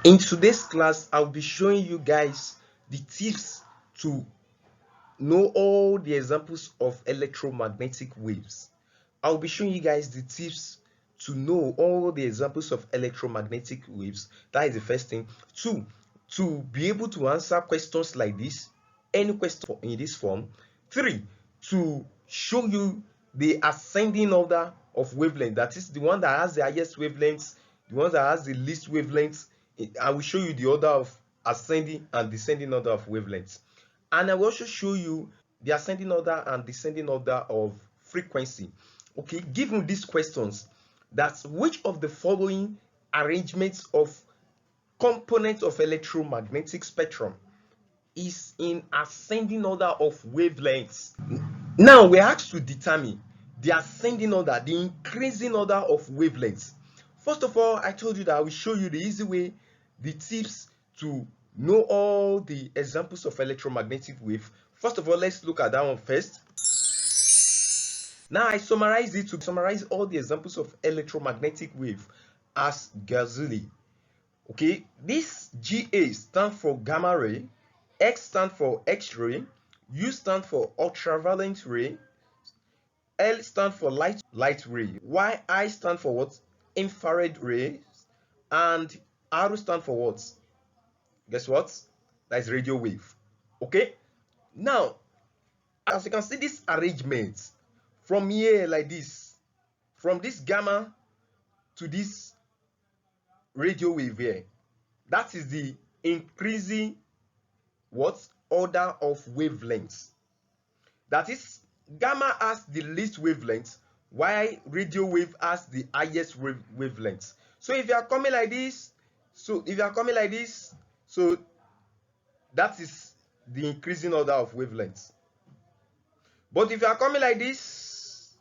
In today's class, I'll be showing you guys the tips to know all the examples of electromagnetic waves. I'll be showing you guys the tips to know all the examples of electromagnetic waves. That is the first thing. Two, to be able to answer questions like this, any question in this form. Three, to show you the ascending order of wavelength. That is the one that has the highest wavelengths, the one that has the least wavelengths. I will show you the order of ascending and descending order of wavelengths. And I will also show you the ascending order and descending order of frequency. Okay, given these questions, that's which of the following arrangements of components of electromagnetic spectrum is in ascending order of wavelengths? Now we're asked to determine the ascending order, the increasing order of wavelengths. First of all, I told you that I will show you the easy way, the tips to know all the examples of electromagnetic wave. First of all, let's look at that one first. Now I summarize it to summarize all the examples of electromagnetic wave as Gazuli. Okay, this GA stands for gamma ray, X stands for X-ray, U stands for ultraviolet ray, L stands for light ray, I stand for what? Infrared rays, and R stand for what? Guess what? That is radio wave. Okay, now as you can see this arrangement from here like this, from this gamma to this radio wave here, that is the increasing what? Order of wavelengths. That is, gamma has the least wavelength, while radio wave has the highest wavelength. So if you are coming like this, so that is the increasing order of wavelengths. But if you are coming like this,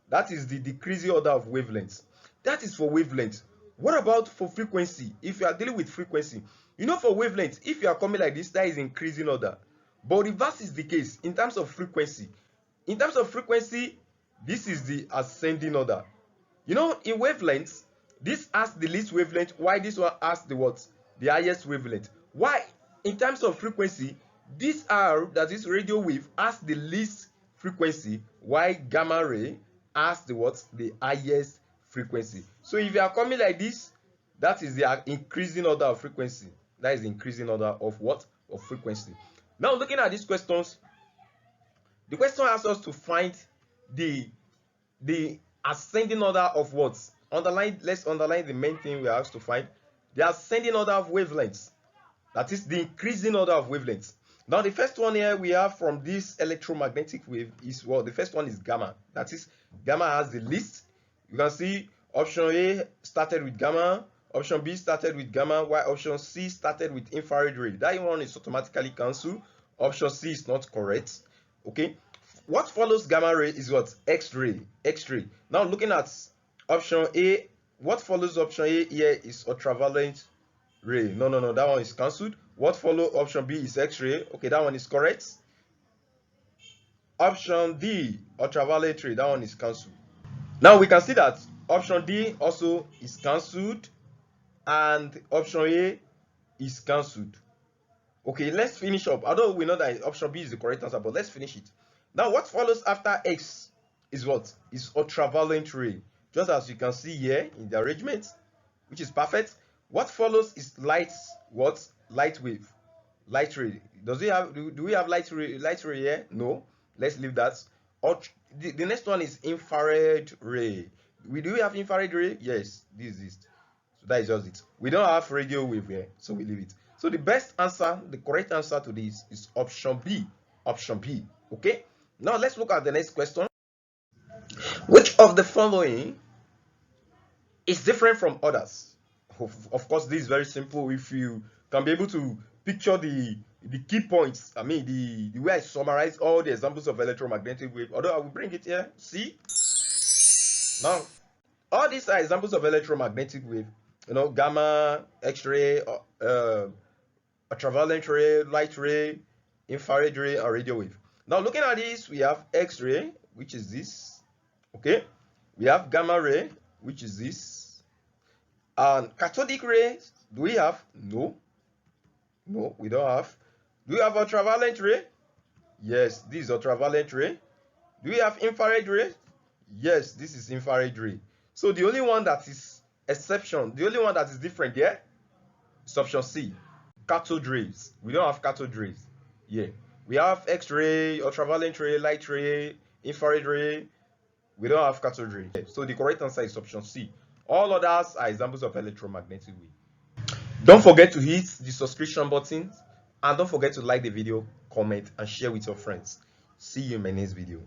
that is the decreasing order of wavelengths. That is for wavelength. What about for frequency? If you are dealing with frequency, you know, for wavelength, if you are coming like this, that is increasing order. But reverse is the case in terms of frequency. In terms of frequency, this is the ascending order. You know, in wavelengths, this has the least wavelength, while this one has the what? The highest wavelength. Why? In terms of frequency, this R, that is radio wave, has the least frequency, while gamma ray has the what? The highest frequency. So if you are coming like this, that is the increasing order of frequency. That is the increasing order of what? Of frequency. Now looking at these questions, the question asks us to find the ascending order of what? Let's underline the main thing we are asked to find. The ascending order of wavelengths. That is the increasing order of wavelengths. Now the first one here we have from this electromagnetic wave is, well, the first one is gamma. That is, gamma has the least. You can see option A started with gamma, option B started with gamma, while option C started with infrared ray. That one is automatically cancelled. Option C is not correct. Okay, what follows gamma ray is what? X-ray. Now looking at option A, what follows option A here is ultraviolet ray. No, that one is cancelled. What follows option B is X-ray. Okay, that one is correct. Option D, ultraviolet ray, that one is cancelled. Now we can see that option D also is cancelled and option A is cancelled. Okay, let's finish up. Although we know that option B is the correct answer, but let's finish it. Now what follows after X is what? Is ultraviolet ray. Just as you can see here in the arrangement, which is perfect. What follows is light wave, light ray. Do we have light ray here? No, let's leave that. The next one is infrared ray. Do we have infrared ray? Yes, this is it. So that is just it. We don't have radio wave here, so we leave it. So the best answer, the correct answer to this is option B. Okay, now let's look at the next question. Which of the following is different from others? Of course, this is very simple. If you can be able to picture the key points, I mean the way I summarize all the examples of electromagnetic wave, although I will bring it here. See, now all these are examples of electromagnetic wave. You know, gamma, X-ray, ultraviolet ray, light ray, infrared ray, and radio wave. Now looking at this, we have X-ray, which is this. Okay, we have gamma ray, which is this, and cathodic ray, Do we have? No. No, we don't have. Do we have ultraviolet ray? Yes, this is ultraviolet ray. Do we have infrared ray? Yes, this is infrared ray. So the only one that is exception, the only one that is different here is option C, cathode rays. We don't have cathode rays. Yeah, we have X-ray, ultraviolet ray, light ray, infrared ray. We don't have cathode ray. So the correct answer is option C. All others are examples of electromagnetic wave. Don't forget to hit the subscription button, and don't forget to like the video, comment, and share with your friends. See you in my next video.